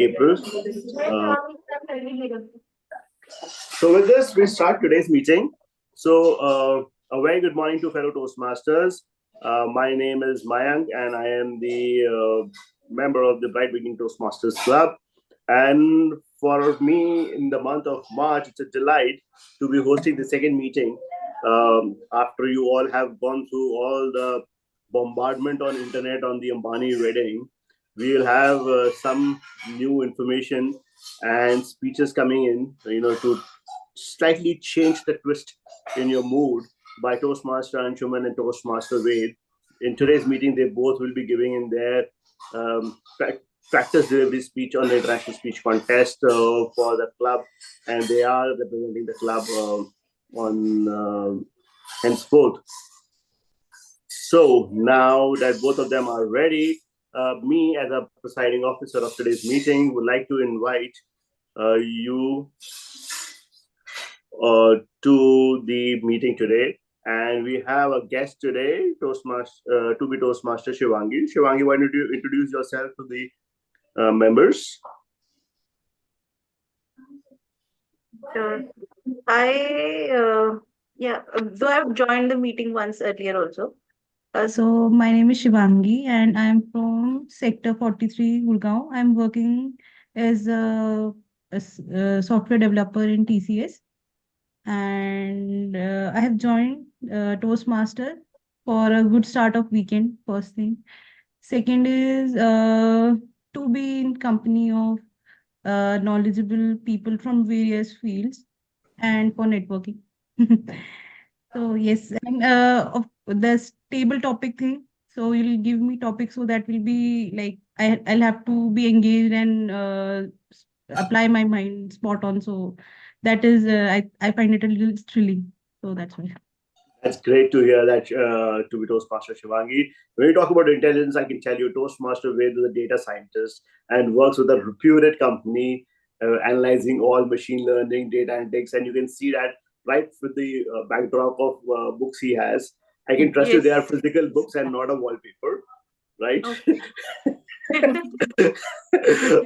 April. So with this, we start today's meeting. A very good morning to fellow Toastmasters. My name is Mayank, and I am the member of the Bright Beginning Toastmasters Club. And for me, in the month of March, it's a delight to be hosting the second meeting after you all have gone through all the bombardment on internet on the Ambani wedding. We will have some new information and speeches coming in, to slightly change the twist in your mood by Toastmaster Anshuman and Toastmaster Ved. In today's meeting, they both will be giving in their practice delivery speech on the international speech contest for the club, and they are representing the club on henceforth. So now that both of them are ready, me as a presiding officer of today's meeting would like to invite you to the meeting today. And we have a guest today, Toastmaster Shivangi. Shivangi, why don't you introduce yourself to the members? Sure. So I've joined the meeting once earlier also. So my name is Shivangi and I'm from Sector 43, Gurgaon. I'm working as a software developer in TCS, and I have joined Toastmaster for a good start of weekend, first thing. Second is to be in company of knowledgeable people from various fields and for networking. So yes, and of the table topic thing. So you'll give me topics so that will be like I'll have to be engaged and apply my mind spot on. So that is I find it a little thrilling. So that's why. That's great to hear that, to be Toastmaster Shivangi. When you talk about intelligence, I can tell you Toastmaster Ved is a data scientist and works with a reputed company analyzing all machine learning, data analytics, and you can see that right with the backdrop of books he has. I can trust you, they are physical books and not a wallpaper, right? Okay.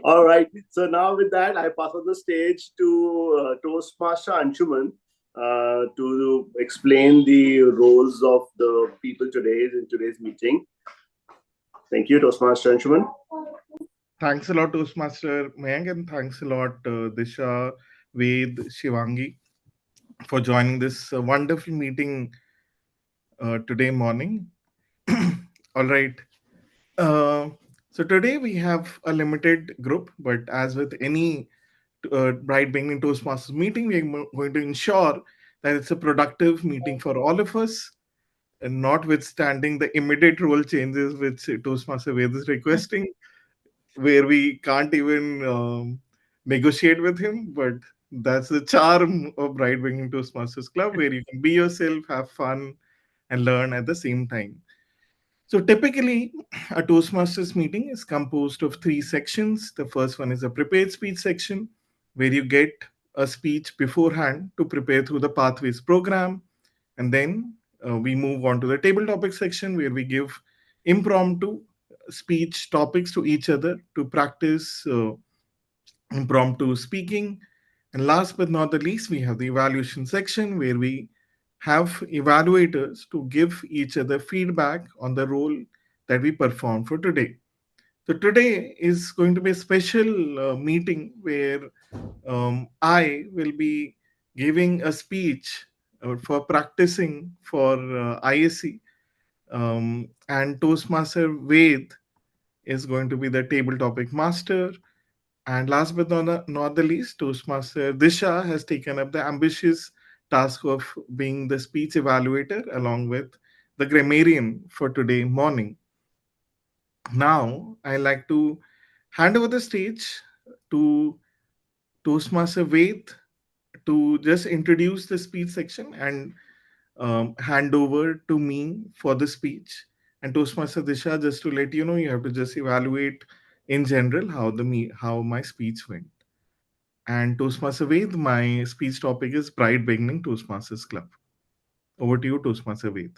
All right. So now with that, I pass on the stage to Toastmaster Anshuman to explain the roles of the people today in today's meeting. Thank you, Toastmaster Anshuman. Thanks a lot, Toastmaster Mayank, and thanks a lot, Disha, Ved, Shivangi, for joining this wonderful meeting today morning. All right. So today we have a limited group, but as with any Bright Beginning Toastmasters meeting, we are going to ensure that it's a productive meeting for all of us, and notwithstanding the immediate role changes which Toastmaster Ved is requesting, where we can't even negotiate with him. But that's the charm of Bright Beginning Toastmasters Club, where you can be yourself, have fun, and learn at the same time. So typically, a Toastmasters meeting is composed of three sections. The first one is a prepared speech section, where you get a speech beforehand to prepare through the Pathways program. And then we move on to the table topic section, where we give impromptu speech topics to each other to practice impromptu speaking. And last but not the least, we have the evaluation section, where we have evaluators to give each other feedback on the role that we perform for today. So today is going to be a special meeting where I will be giving a speech for practicing for ISC, and Toastmaster Ved is going to be the table topic master. And last but not the least, Toastmaster Disha has taken up the ambitious task of being the speech evaluator along with the grammarian for today morning. Now, I like to hand over the stage to Toastmaster Ved to just introduce the speech section and hand over to me for the speech. And Toastmaster Disha, just to let you know, you have to just evaluate in general how my speech went. And Toastmaster Ved, my speech topic is Bright Beginning Toastmasters Club. Over to you, Toastmaster Ved.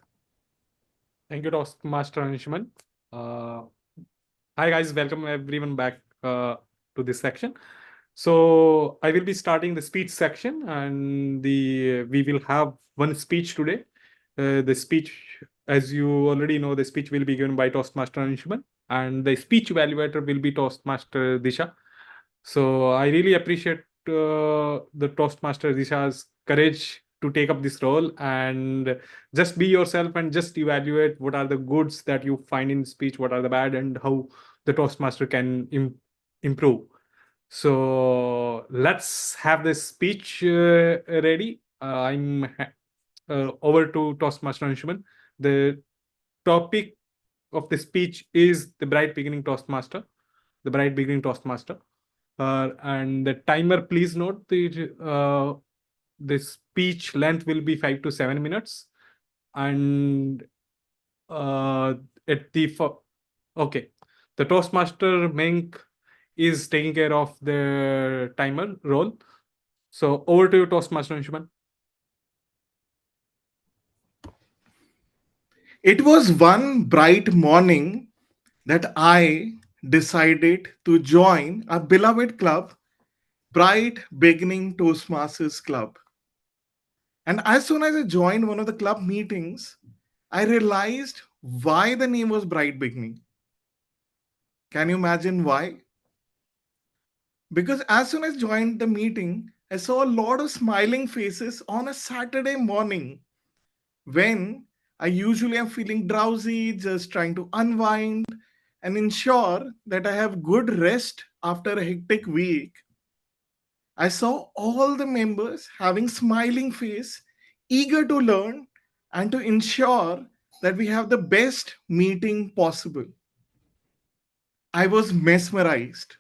Thank you, Toastmaster Anishman. Hi guys, welcome everyone back to this section. So I will be starting the speech section, and we will have one speech today. The speech, as you already know, the speech will be given by Toastmaster Anshuman, and the speech evaluator will be Toastmaster Disha. So I really appreciate the Toastmaster Disha's courage to take up this role and just be yourself and just evaluate what are the goods that you find in speech, what are the bad, and how the Toastmaster can improve. So let's have this speech ready. Over to Toastmaster Anshuman. The topic of the speech is the bright beginning Toastmaster. The bright beginning Toastmaster. And the timer, please note the speech length will be 5 to 7 minutes. And uh, at the okay, the Toastmaster Menk is taking care of the timer role. So over to you, Toastmaster Anshuman. It was one bright morning that I decided to join a beloved club, Bright Beginning Toastmasters Club. And as soon as I joined one of the club meetings, I realized why the name was Bright Beginning. Can you imagine why? Because as soon as I joined the meeting, I saw a lot of smiling faces on a Saturday morning when I usually am feeling drowsy, just trying to unwind and ensure that I have good rest after a hectic week. I saw all the members having smiling face, eager to learn and to ensure that we have the best meeting possible. I was mesmerized.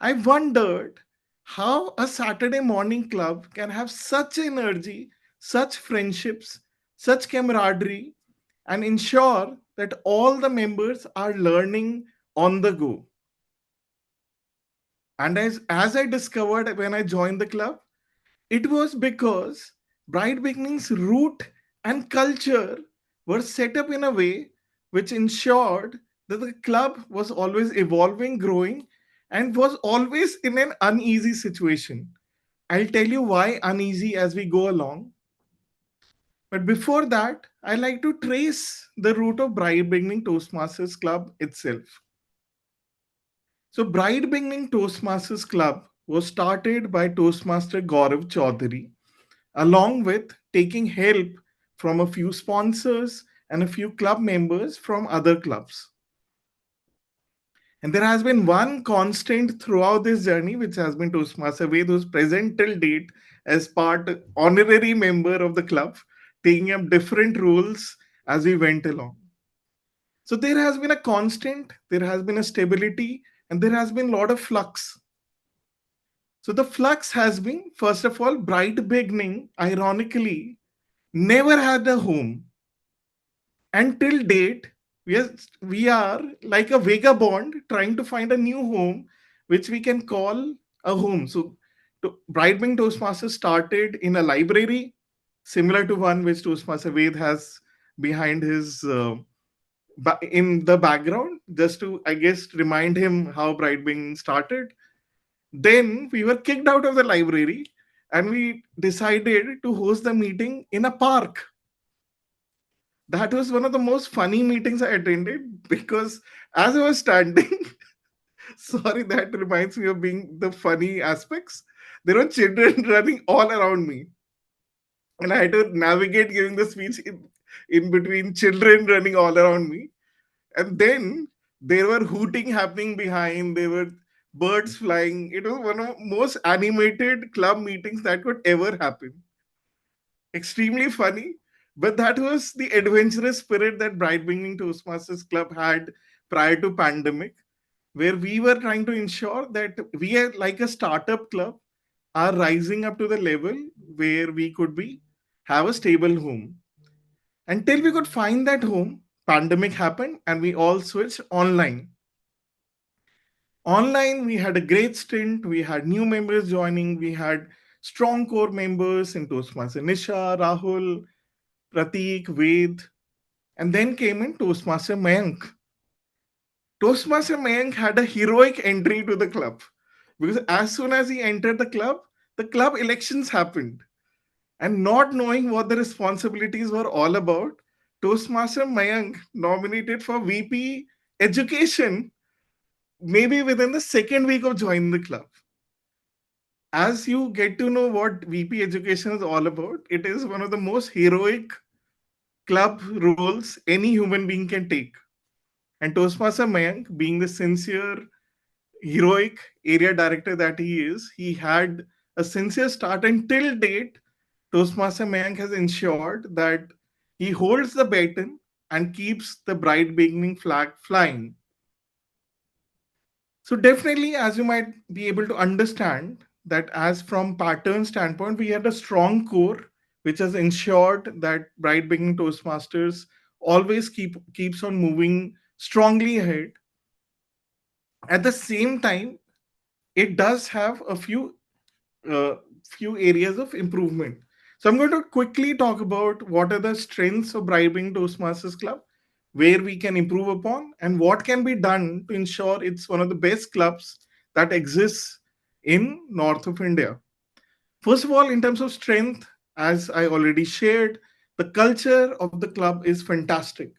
I wondered how a Saturday morning club can have such energy, such friendships, such camaraderie, and ensure that all the members are learning on the go. And as I discovered when I joined the club, it was because Bright Beginnings' root and culture were set up in a way which ensured that the club was always evolving, growing, and was always in an uneasy situation. I'll tell you why uneasy as we go along. But before that, I like to trace the root of Bright Beginning Toastmasters Club itself. So, Bright Beginning Toastmasters Club was started by Toastmaster Gaurav Chaudhary along with taking help from a few sponsors and a few club members from other clubs. And there has been one constant throughout this journey, which has been Toastmaster Ved, who's present till date as part honorary member of the club, taking up different roles as we went along. So there has been a constant, there has been a stability, and there has been a lot of flux. So the flux has been, first of all, Bright Beginning, ironically, never had a home. Until date, we are like a vagabond trying to find a new home, which we can call a home. So Bright Beginning Toastmasters started in a library, similar to one which Toastmaster Ved has behind his in the background, just to, I guess, remind him how Bright Beginning started. Then we were kicked out of the library and we decided to host the meeting in a park. That was one of the most funny meetings I attended because as I was standing, sorry, that reminds me of being the funny aspects. There were children running all around me, and I had to navigate giving the speech in between children running all around me. And then there were hooting happening behind, there were birds flying. It was one of the most animated club meetings that could ever happen. Extremely funny, but that was the adventurous spirit that Bright Beginning Toastmasters Club had prior to pandemic, where we were trying to ensure that we are like a startup club are rising up to the level where we could be have a stable home. Until we could find that home, pandemic happened and we all switched online. Online, we had a great stint. We had new members joining. We had strong core members in Toastmaster Nisha, Rahul, Pratik, Ved, and then came in Toastmaster Mayank. Toastmaster Mayank had a heroic entry to the club. because as soon as he entered the club elections happened. And not knowing what the responsibilities were all about, Toastmaster Mayank nominated for VP Education maybe within the second week of joining the club. As you get to know what VP Education is all about, it is one of the most heroic club roles any human being can take. And Toastmaster Mayank, being the sincere, heroic area director that he is, he had a sincere start, and till date, Toastmaster Mayank has ensured that he holds the baton and keeps the bright beginning flag flying. So definitely, as you might be able to understand, that as from pattern standpoint, we had a strong core which has ensured that bright beginning Toastmasters always keeps on moving strongly ahead. At the same time, it does have a uh, few areas of improvement. So I'm going to quickly talk about what are the strengths of Bribing Toastmasters Club, where we can improve upon, and what can be done to ensure it's one of the best clubs that exists in north of India. First of all, in terms of strength, as I already shared, the culture of the club is fantastic.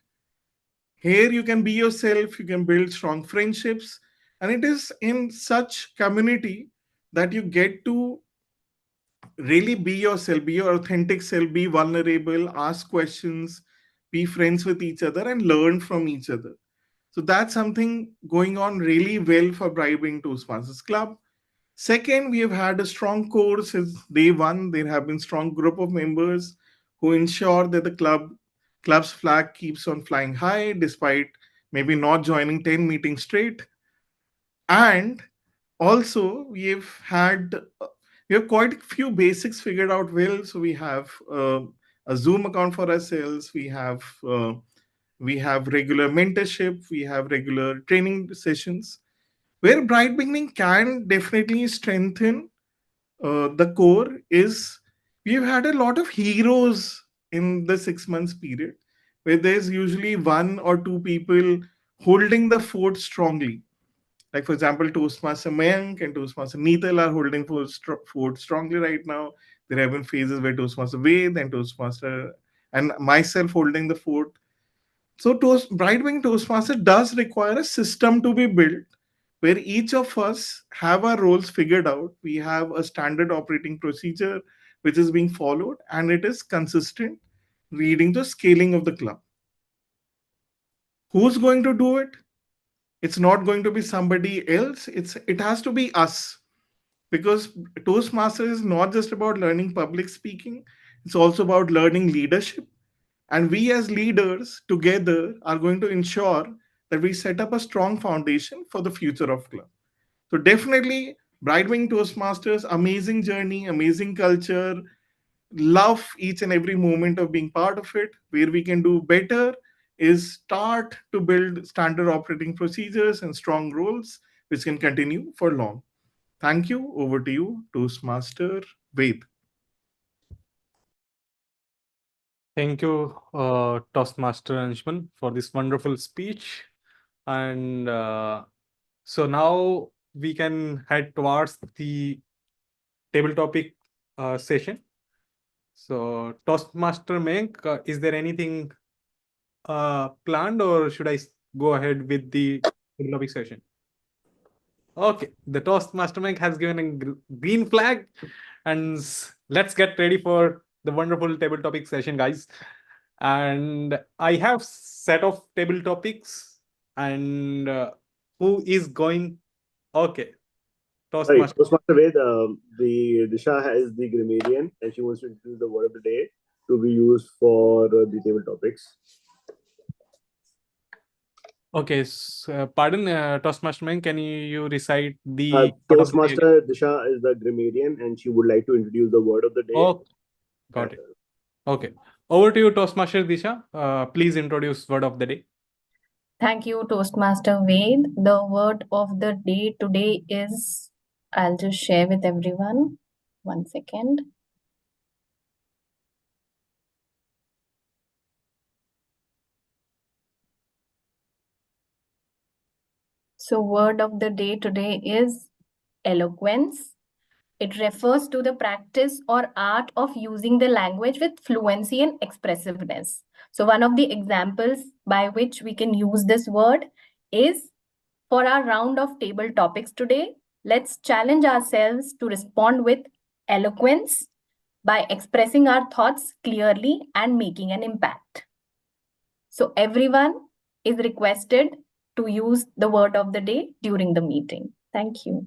Here you can be yourself, you can build strong friendships, and it is in such community that you get to really be yourself, be your authentic self, be vulnerable, ask questions, be friends with each other, and learn from each other. So that's something going on really well for Bribing Toastmasters Club. Second, we have had a strong core since day one. There have been strong group of members who ensure that the club's flag keeps on flying high despite maybe not joining 10 meetings straight. And also we have quite a few basics figured out well. So we have a Zoom account for ourselves, we have regular mentorship, we have regular training sessions where bright beginning can definitely strengthen the core. Is we've had a lot of heroes in the 6 months period where there's usually one or two people holding the fort strongly. Like, for example, Toastmaster Mayank and Toastmaster Neetal are holding fort strongly right now. There have been phases where Toastmaster Ved and Toastmaster and myself holding the fort. So, Bright Wing Toastmaster does require a system to be built where each of us have our roles figured out. We have a standard operating procedure which is being followed, and it is consistent, leading to scaling of the club. Who's going to do it? It's not going to be somebody else. It has to be us, because Toastmasters is not just about learning public speaking. It's also about learning leadership, and we as leaders together are going to ensure that we set up a strong foundation for the future of club. So definitely, Brightwing Toastmasters, amazing journey, amazing culture. Love each and every moment of being part of it. Where we can do better is start to build standard operating procedures and strong roles which can continue for long. Thank you. Over to you, Toastmaster Ved. Thank you, Toastmaster Anshman, for this wonderful speech. And so now we can head towards the table topic session. So, Toastmaster Mayank, is there anything planned, or should I go ahead with the table topic session? Okay, the Toastmaster Mayank has given a green flag, and let's get ready for the wonderful table topic session, guys. And I have set of table topics, and who is going? Okay, Right, Toastmaster. Toastmaster Ved, the Disha has the grammarian, and she wants to introduce the word of the day to be used for the table topics. Okay, pardon, Toastmaster Man, can you recite the word of the day? Toastmaster Disha is the grammarian, and she would like to introduce the word of the day. Oh, got it. Okay, over to you, Toastmaster Disha. Please introduce word of the day. Thank you, Toastmaster Ved. The word of the day today is, I'll just share with everyone. 1 second. So, word of the day today is eloquence. It refers to the practice or art of using the language with fluency and expressiveness. So one of the examples by which we can use this word is for our round of table topics today. Let's challenge ourselves to respond with eloquence by expressing our thoughts clearly and making an impact. So everyone is requested to use the word of the day during the meeting. Thank you.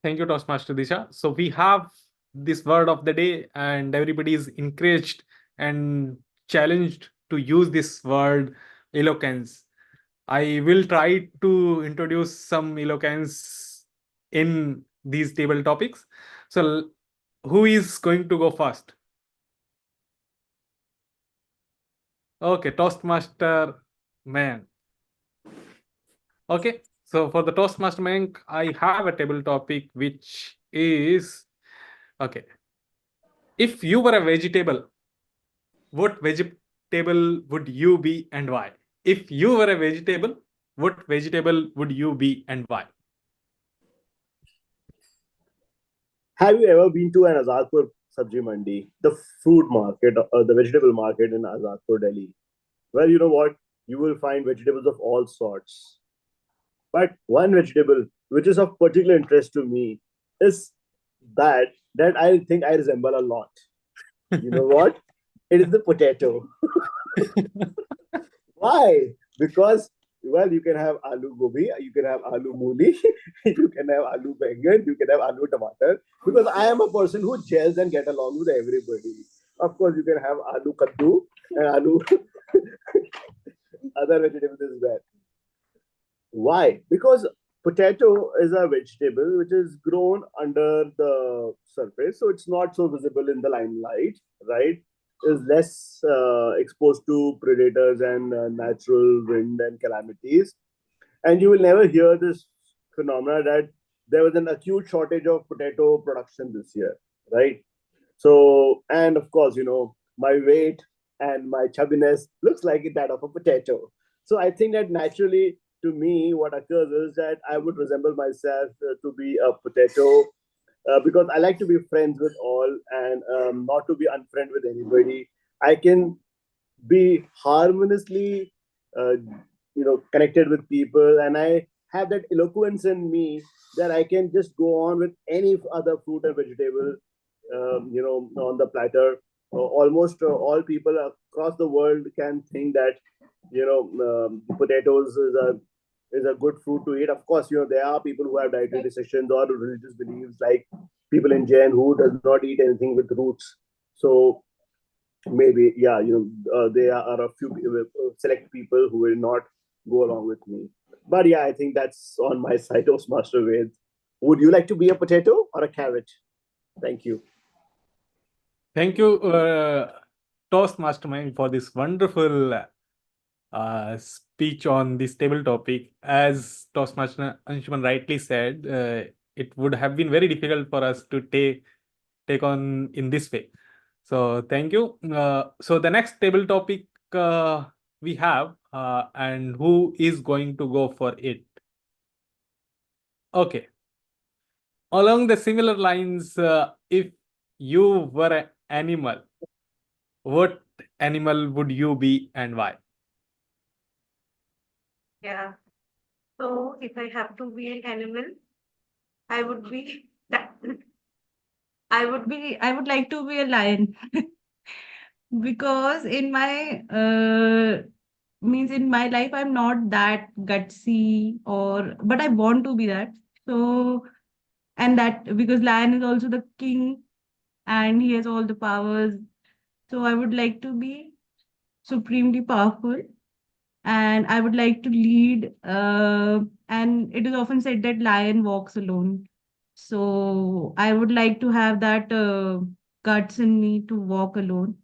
Thank you, Toastmaster Disha. So we have this word of the day, and everybody is encouraged and challenged to use this word eloquence. I will try to introduce some eloquence in these table topics. So who is going to go first? Okay, Toastmaster man. Okay, so for the Toastmaster man, I have a table topic which is okay. If you were a vegetable, what vegetable would you be and why? If you were a vegetable, what vegetable would you be and why? Have you ever been to an Azadpur Sabji Mandi, the fruit market, the vegetable market in Azadpur, Delhi? Well, you know what? You will find vegetables of all sorts. But one vegetable which is of particular interest to me is that I think I resemble a lot. You know what? It is the potato. Why? Because well, you can have aloo gobi, you can have aloo mooli, you can have aloo bengan, you can have aloo tomato. Because I am a person who gels and get along with everybody. Of course, you can have aloo kaddu and aloo other vegetables as well. Why? Because potato is a vegetable which is grown under the surface, so it's not so visible in the limelight, right? Is less exposed to predators and natural wind and calamities. And you will never hear this phenomena that there was an acute shortage of potato production this year, right? So, and of course, my weight and my chubbiness looks like that of a potato. So I think that naturally, to me, what occurs is that I would resemble myself to be a potato because I like to be friends with all and not to be unfriend with anybody. I can be harmoniously, connected with people, and I have that eloquence in me that I can just go on with any other fruit and vegetable, on the platter. Almost all people across the world can think that potatoes is a good fruit to eat. Of course, there are people who have dietary restrictions or religious beliefs, like people in Jain who does not eat anything with roots. So maybe, yeah, there are a few select people who will not go along with me. But yeah, I think that's on my side, Toastmaster Ved. Would you like to be a potato or a carrot? Thank you. Thank you, Toastmaster man, for this wonderful speech on this table topic. As Toastmaster Anshuman rightly said, it would have been very difficult for us to take on in this way. So thank you. So the next table topic we have, and who is going to go for it? Okay. Along the similar lines, if you were an animal, what animal would you be and why? Yeah. So if I have to be an animal, I would be I would like to be a lion because in my means in my life I'm not that gutsy or but I want to be that. So and that because lion is also the king and he has all the powers. So I would like to be supremely powerful and I would like to lead. And it is often said that lion walks alone. So I would like to have that guts in me to walk alone.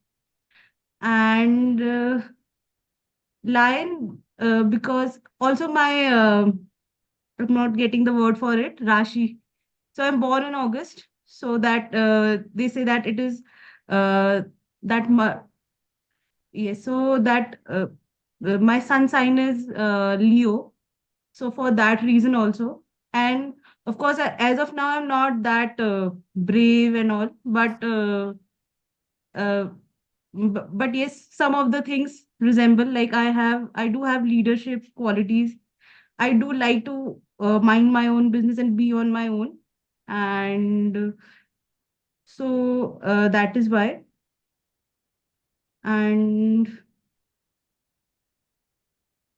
And lion, because also my, I'm not getting the word for it, Rashi. So I'm born in August. So that they say that it is that yes, so that my sun sign is Leo. So for that reason also, and Of course, as of now, I'm not that brave and all, uh, but yes, some of the things resemble. Like I do have leadership qualities. I do like to mind my own business and be on my own, and that is why. And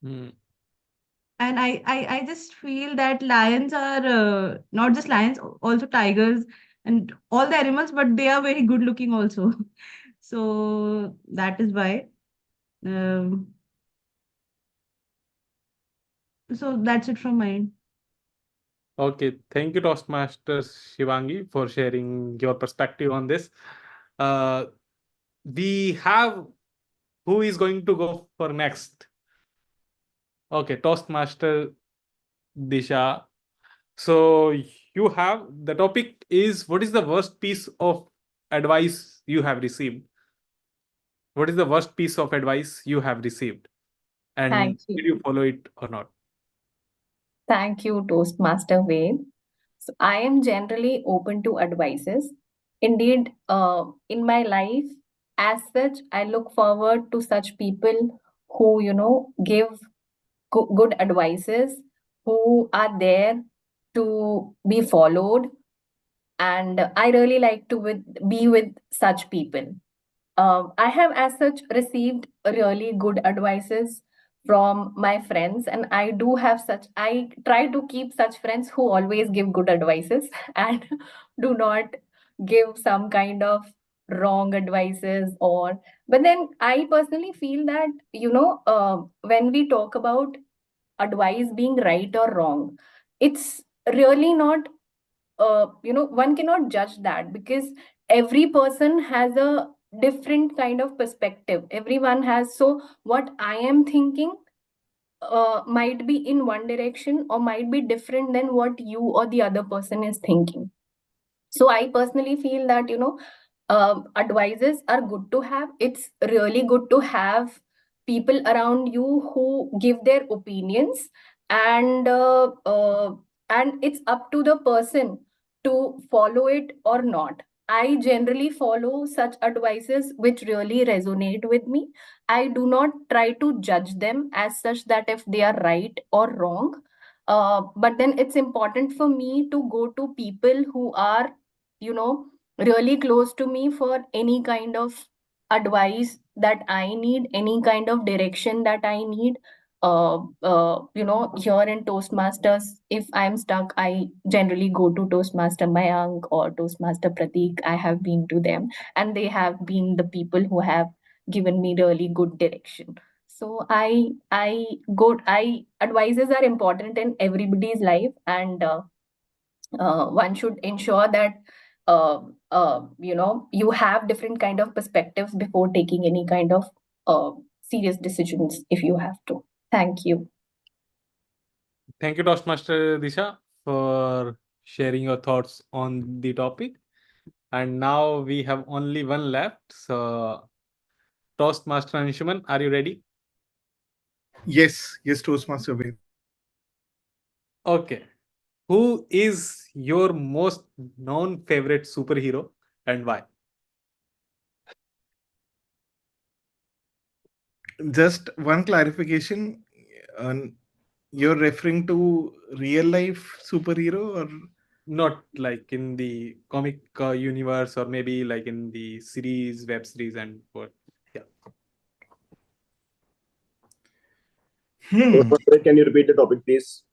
Hmm. and I just feel that lions are not just lions, also tigers and all the animals, but they are very good looking also. So that is why. Um, so that's it from my end. Okay, thank you, Toastmasters Shivangi, for sharing your perspective on this. Uh, we have who is going to go for next? Okay, Toastmaster Disha. So you have the topic is what is the worst piece of advice you have received? What is the worst piece of advice you have received? And Thank you. did you follow it or not? Thank you, Toastmaster Ved. So I am generally open to advices. Indeed, in my life, as such, I look forward to such people who, give good advices, who are there to be followed. And I really like to be with such people. I have, as such, received really good advices from my friends, and I do have such. I try to keep such friends who always give good advices and do not give some kind of wrong advices. Or, but then I personally feel that when we talk about advice being right or wrong, it's really not. One cannot judge that because every person has a different kind of perspective. Everyone has. So what I am thinking might be in one direction or might be different than what you or the other person is thinking. So I personally feel that advices are good to have. It's really good to have people around you who give their opinions, and it's up to the person to follow it or not. I generally follow such advices which really resonate with me. I do not try to judge them as such that if they are right or wrong. But then it's important for me to go to people who are really close to me for any kind of advice that I need, any kind of direction that I need. Here in Toastmasters, if I'm stuck, I generally go to Toastmaster Mayank or Toastmaster Pratik. I have been to them, and they have been the people who have given me really good direction. So I advices are important in everybody's life, and one should ensure that you have different kind of perspectives before taking any kind of serious decisions if you have to. Thank you. Thank you, Toastmaster Disha, for sharing your thoughts on the topic. And now we have only one left. So, Toastmaster Anshuman, are you ready? Yes, yes, Toastmaster Ved. Okay. Who is your most known favorite superhero and why? Just one clarification. You're referring to real life superhero or Not like in the comic universe or maybe like in the series, web series, and what? Yeah. Can you repeat the topic, please?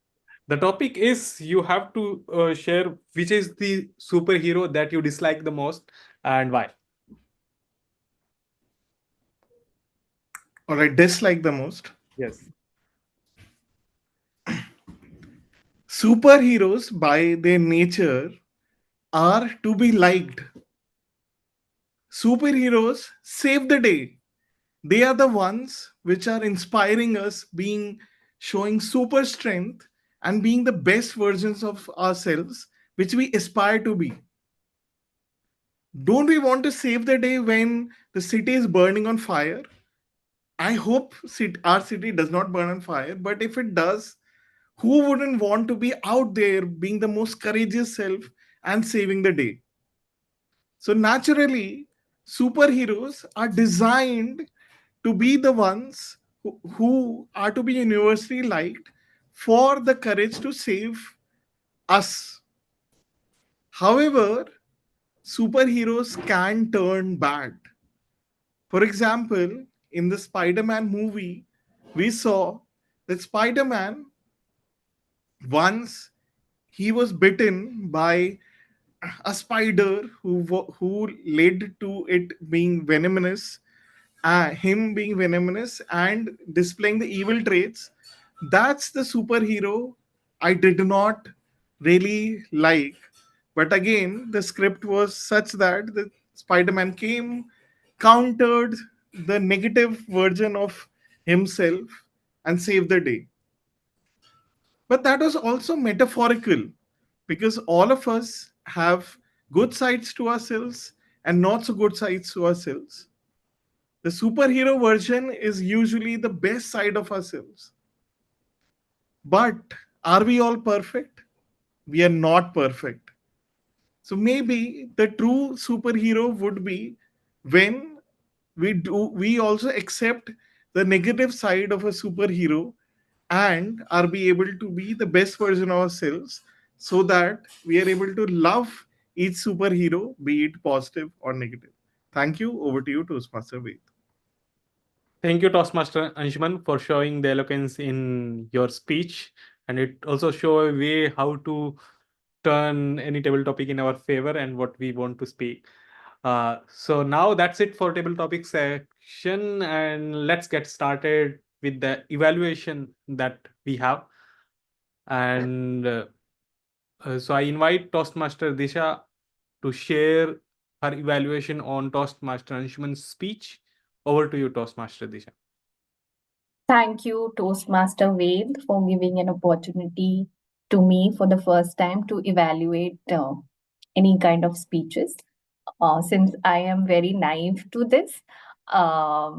The topic is you have to share which is the superhero that you dislike the most and why. or I dislike the most? Yes. Superheroes, by their nature, are to be liked. Superheroes save the day. They are the ones which are inspiring us, being showing super strength and being the best versions of ourselves, which we aspire to be. Don't we want to save the day when the city is burning on fire? I hope our city does not burn on fire, but if it does, Who wouldn't want to be out there being the most courageous self and saving the day? So, naturally, superheroes are designed to be the ones who are to be universally liked for the courage to save us. However, superheroes can turn bad. For example, in the Spider Man movie, we saw that Spider Man, once he was bitten by a spider who led to it being venomous, him being venomous and displaying the evil traits. That's the superhero I did not really like. But again, the script was such that the Spider-Man came, countered the negative version of himself, and saved the day. But that was also metaphorical, because all of us have good sides to ourselves and not so good sides to ourselves. The superhero version is usually the best side of ourselves. But are we all perfect? We are not perfect. So maybe the true superhero would be when we also accept the negative side of a superhero and are be able to be the best version of ourselves, so that we are able to love each superhero, be it positive or negative. Thank you. Over to you, Toastmaster Ved. Thank you, Toastmaster Anshuman, for showing the eloquence in your speech. And it also show a way how to turn any table topic in our favor and what we want to speak. So now that's it for table topic section, and let's get started with the evaluation that we have. And so I invite Toastmaster Disha to share her evaluation on Toastmaster Anshuman's speech. Over to you, Toastmaster Disha. Thank you, Toastmaster Ved, for giving an opportunity to me for the first time to evaluate any kind of speeches. Since I am very naive to this, I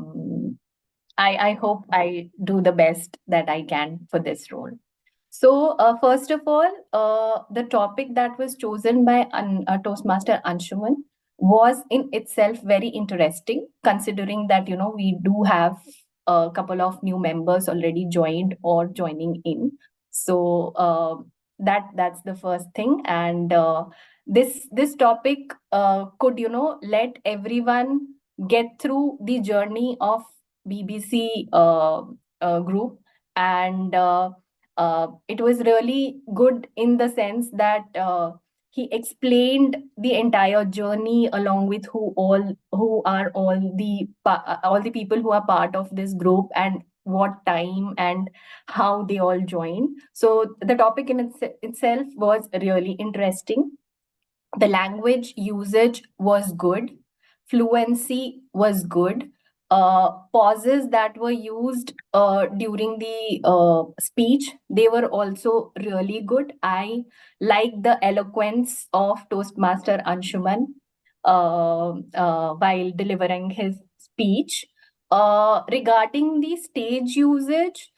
hope I do the best that I can for this role. So, first of all, the topic that was chosen by Toastmaster Anshuman was in itself very interesting, considering that we do have a couple of new members already joined or joining in. So that's the first thing, and this topic could let everyone get through the journey of BBC group, and it was really good in the sense that he explained the entire journey along with who are all the people who are part of this group and what time and how they all join. So the topic in itself was really interesting. The language usage was good, fluency was good, pauses that were used during the speech, they were also really good. I like the eloquence of Toastmaster Anshuman while delivering his speech. Regarding the stage usage,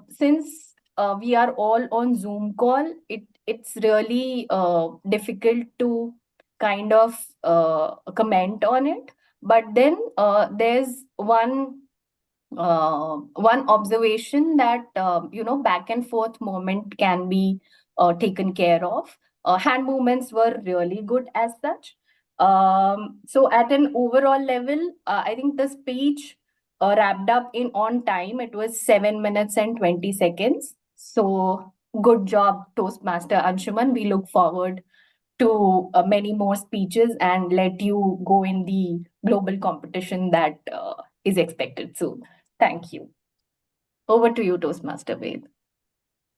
since we are all on Zoom call, it's really difficult to kind of comment on it. But then there's one observation that back and forth movement can be taken care of. Hand movements were really good as such. So at an overall level, I think the speech wrapped up in on time. It was 7 minutes and 20 seconds. So good job, Toastmaster Anshuman. We look forward to many more speeches and let you go in the global competition that is expected soon. Thank you. Over to you, Toastmaster Ved.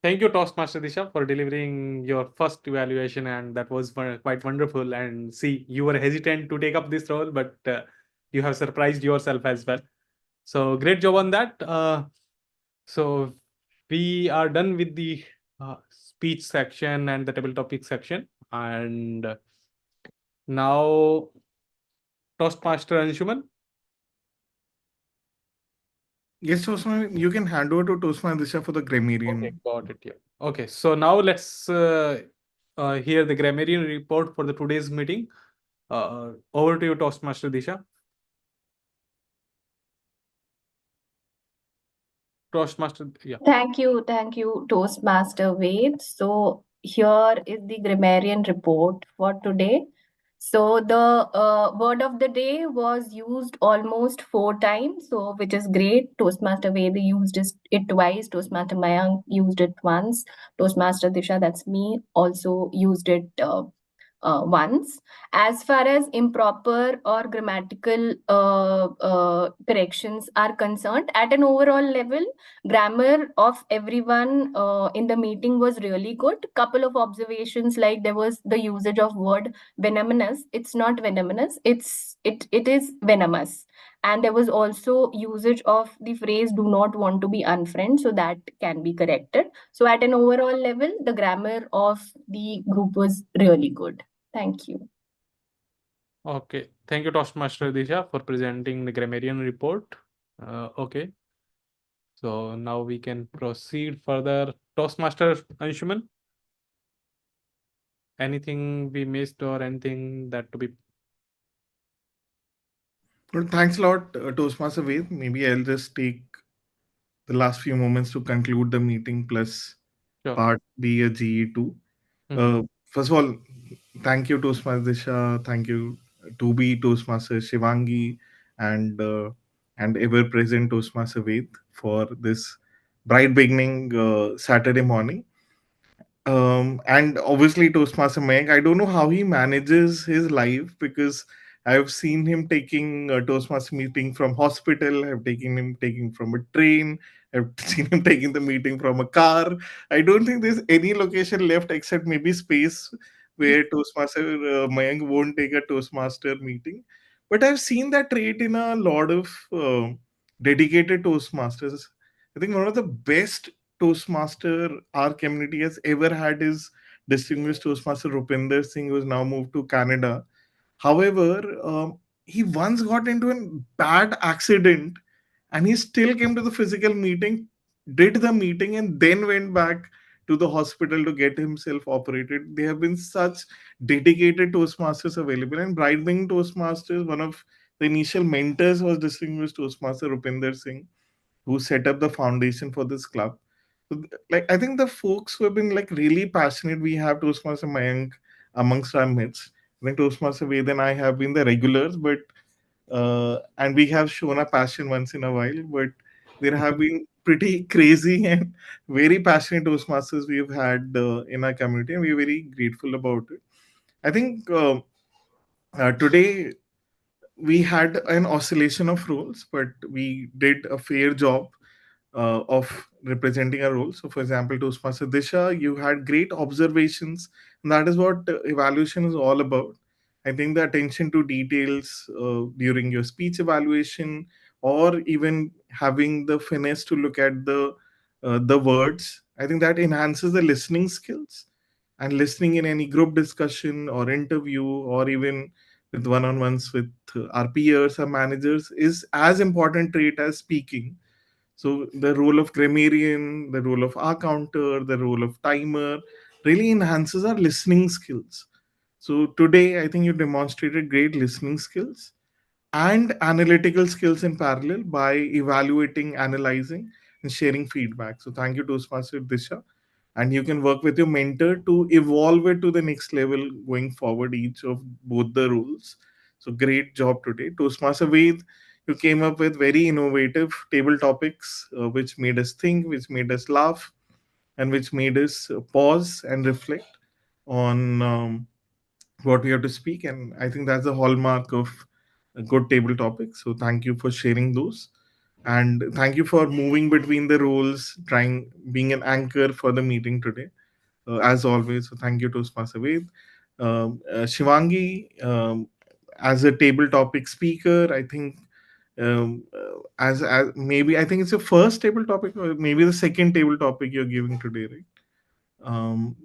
Thank you, Toastmaster Disha, for delivering your first evaluation, and that was quite wonderful. And see, you were hesitant to take up this role, but you have surprised yourself as well. So great job on that. So we are done with the speech section and the table topic section, and now Toastmaster Anshuman. Yes, Toastmaster, you can hand over to Toastmaster Disha for the Okay, grammarian. got it. Yeah. Okay, so now let's hear the grammarian report for the today's meeting. Over to you, Toastmaster Disha. Toastmaster, yeah. Thank you, Toastmaster Ved. So here is the grammarian report for today. So the word of the day was used almost 4 times, so which is great. Toastmaster Ved used it twice. Toastmaster Mayank used it once. Toastmaster Disha, that's me, also used it once. As far as improper or grammatical corrections are concerned, at an overall level, grammar of everyone in the meeting was really good. Couple of observations, like there was the usage of word venomous. It's not venomous. It is venomous. And there was also usage of the phrase "do not want to be unfriend," so that can be corrected. So at an overall level, the grammar of the group was really good. Thank you. Okay, thank you, Toastmaster Disha, for presenting the grammarian report. Okay, so now we can proceed further. Toastmaster Anshuman, anything we missed or anything that to be Well, thanks a lot, Toastmaster Ved. Maybe I'll just take the last few moments to conclude the meeting plus sure? part B or GE2. Mhm. First of all, thank you, Toastmaster Disha. Thank you, to be Toastmaster Shivangi, and ever present Toastmaster Ved for this bright beginning Saturday morning. And obviously Toastmaster Meg, I don't know how he manages his life, because I've seen him taking a Toastmaster meeting from hospital. I've taken him taking from a train. I've seen him taking the meeting from a car. I don't think there's any location left except maybe space where Toastmaster Mayank won't take a Toastmaster meeting. But I've seen that trait in a lot of dedicated Toastmasters. I think one of the best Toastmaster our community has ever had is distinguished Toastmaster Rupinder Singh, who has now moved to Canada. However, he once got into a bad accident and he still came to the physical meeting, did the meeting, and then went back to the hospital to get himself operated. There have been such dedicated Toastmasters available, and Bright Wing Toastmasters, one of the initial mentors was distinguished Toastmaster Rupinder Singh, who set up the foundation for this club. So, like, I think the folks who have been like really passionate, we have Toastmaster Mayank amongst our midst. I think Toastmaster Ved and I have been the regulars, but and we have shown our passion once in a while. But there have been pretty crazy and very passionate Toastmasters we've had in our community, and we're very grateful about it. I think today we had an oscillation of roles, but we did a fair job of representing a role. So, for example, Toastmaster Disha, you had great observations, and that is what evaluation is all about. I think the attention to details during your speech evaluation, or even having the finesse to look at the words, I think that enhances the listening skills. And listening in any group discussion or interview, or even with one-on-ones with our peers or managers, is as important trait as speaking. So the role of grammarian, the role of our counter, the role of timer really enhances our listening skills. So today, I think you demonstrated great listening skills and analytical skills in parallel by evaluating, analyzing, and sharing feedback. So thank you, Toastmaster Disha. And you can work with your mentor to evolve it to the next level going forward, each of both the roles. So great job today. Toastmaster Ved, you came up with very innovative table topics, which made us think, which made us laugh, and which made us pause and reflect on what we have to speak. And I think that's the hallmark of a good table topic. So thank you for sharing those. And thank you for moving between the roles, trying being an anchor for the meeting today, as always. So thank you to Ved. Shivangi, as a table topic speaker, I think as maybe I think it's your first table topic, or maybe the second table topic you're giving today, right? Um,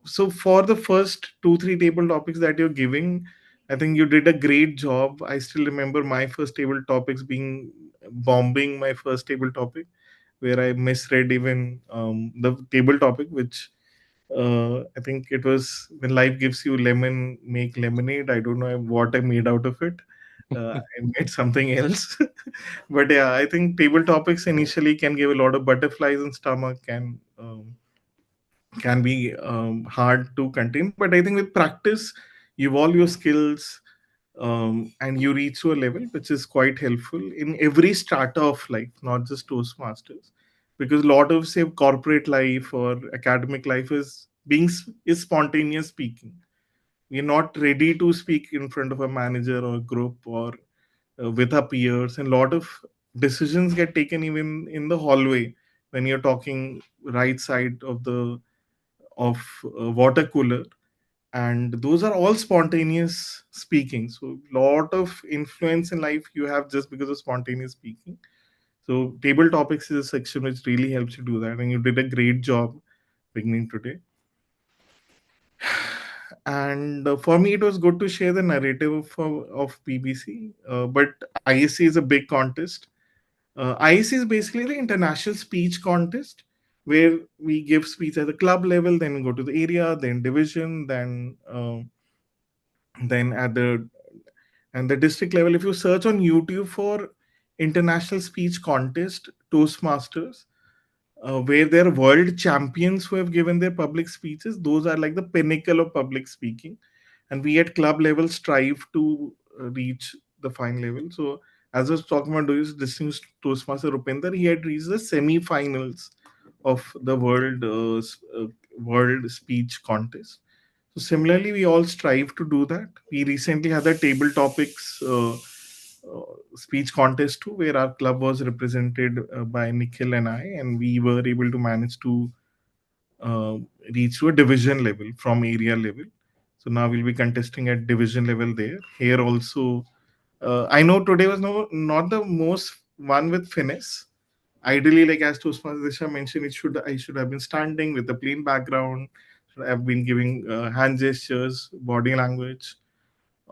so for the first two three table topics that you're giving, I think you did a great job. I still remember my first table topics being bombing my first table topic, where I misread even the table topic, which I think it was when life gives you lemon, make lemonade. I don't know what I made out of it. I made something else. But yeah, I think table topics initially can give a lot of butterflies in stomach and can be hard to contain. But I think with practice, you evolve your skills, and you reach to a level which is quite helpful in every strata of life, not just Toastmasters. Because a lot of say corporate life or academic life is spontaneous speaking. We're not ready to speak in front of a manager or group or with our peers, and a lot of decisions get taken even in the hallway when you're talking right side of water cooler, and those are all spontaneous speaking. So lot of influence in life you have just because of spontaneous speaking. So table topics is a section which really helps you do that, and you did a great job beginning today. And for me, it was good to share the narrative of BBC. But ISC is a big contest. ISC is basically the international speech contest, where we give speech at the club level, then go to the area, then division, then at the district level. If you search on YouTube for international speech contest Toastmasters, where there are world champions who have given their public speeches, those are like the pinnacle of public speaking, and we at club level strive to reach the final level. So as I was talking about this distinguished Toastmaster Rupinder, he had reached the semi-finals of the world speech contest. So similarly, we all strive to do that. We recently had a table topics speech contest too, where our club was represented by Nikhil and I, and we were able to manage to uh, reach to a division level from area level. So now we'll be contesting at division level there. Here also, I know today was not the most one with finesse. Ideally, like as Toastmaster mentioned, I should have been standing with a plain background. Should have been giving hand gestures, body language.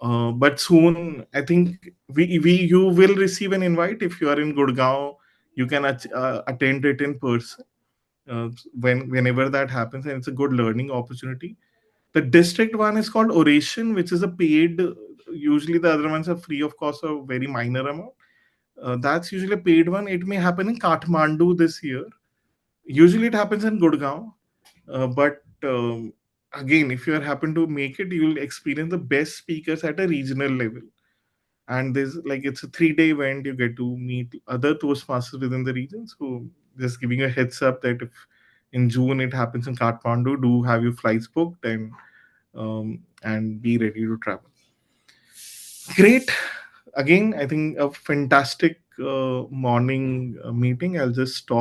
But soon, I think we you will receive an invite if you are in Gurgaon. You can attend it in person whenever that happens, and it's a good learning opportunity. The district one is called Oration, which is a paid. Usually, the other ones are free of cost, a very minor amount. That's usually a paid one. It may happen in Kathmandu this year. Usually, it happens in Gurgaon, but again, if you are happen to make it, you will experience the best speakers at a regional level. And there's like it's a 3 day event. You get to meet other Toastmasters within the region. So just giving a heads up that if in June it happens in Kathmandu, do have your flights booked and be ready to travel. Great. Again, I think a fantastic morning meeting. I'll just stop